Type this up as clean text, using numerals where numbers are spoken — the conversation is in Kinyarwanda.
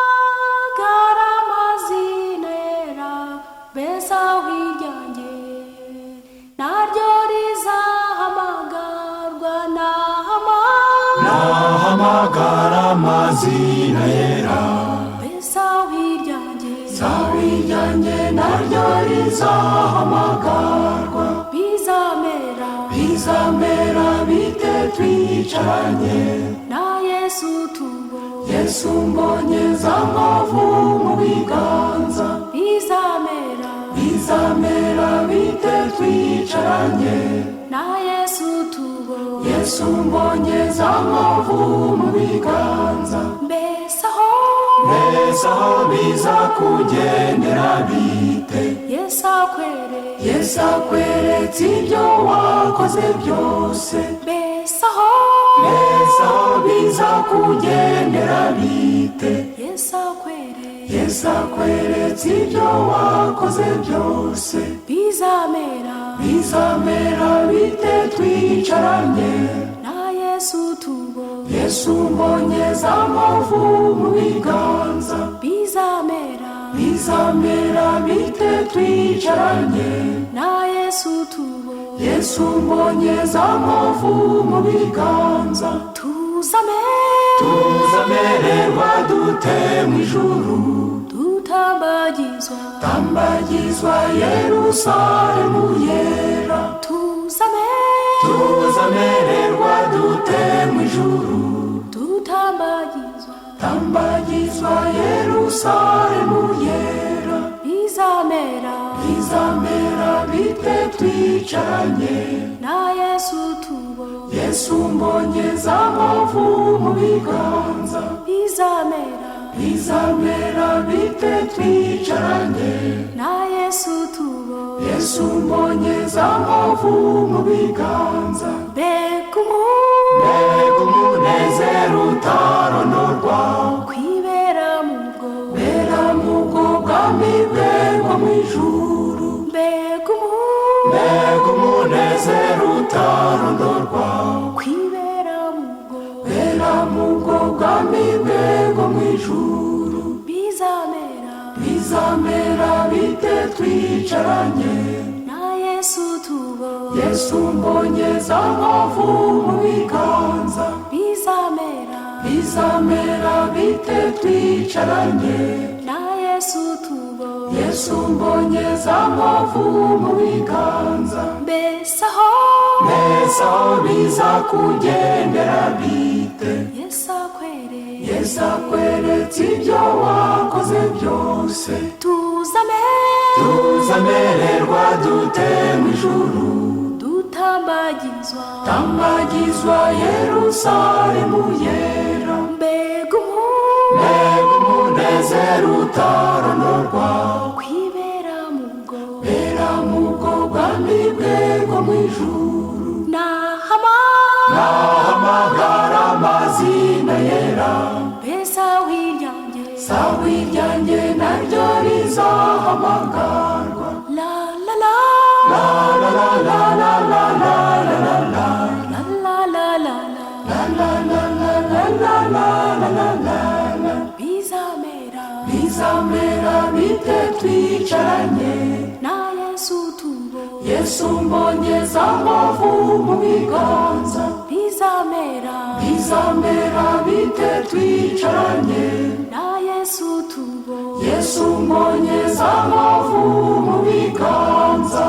nahamagara amazina yera beza wiryanjye naryo rizahamagarwa nahamagara amazina yera beza wiryanjye naryo rizahamagarwa bizamera bite twicaranye na Yesu tubo Yesu mbonye za nkovu mu biganza bizamera bite twicaranye na Yesu tubo Yesu mbonye za nkovu mu biganza mbese aho biza kugendera bite Yesu akweretse ibyo wakoze byose mbese aho biza kugendera bite Yesu akweretse ibyo wakoze byose bizamera bite twicaranye na Yesu tubo Yesu mbonye za nkovu mu biganza bizamera bite twicaranye na Yesu tubo Yesu mbonye za nkovu mu biganza tuzamererwa dute mu ijuru tambagizwa Yerusalemu yera tuzamererwa dute mu ijuru tambagizwa Yerusalemu yera bizamera bite twicaranye na Yesu tubo Yesu mbonye za nkovu mu biganza bizamera bite twicaranye na Yesu tubo Yesu mbonye za nkovu mu biganza mbega umunezero utaronorwa kwibera mu bwo bwami bwe bwo mu ijuru mbega umunezero utaronorwa kwibera mu bwo bwami bwe bwo mu ijuru bizamera bite twicaranye na Yesu tubo Yesu mbonye za nkovu mu biganza bizamera bite twicaranye na Yesu tubo Yesu mbonye za nkovu mu biganza mbese aho biza kugendera bite Yesu akweretse ibyo wakoze byose tuzamererwa dute mu ijuru tambagizwa Yerusalemu yera mbega umunezero utaronorwa kwibera mu bwo bwami bwe bwo mu ijuru nahamagara amazina yera beza wiryanjye naryo rizahamagarwa la bizamera bite twicaranye na Yesu tubo Yesu mbonye za nkovu mu biganza bizamera bite twicaranye na Yesu tubo Yesu mbonye za nkovu mu biganza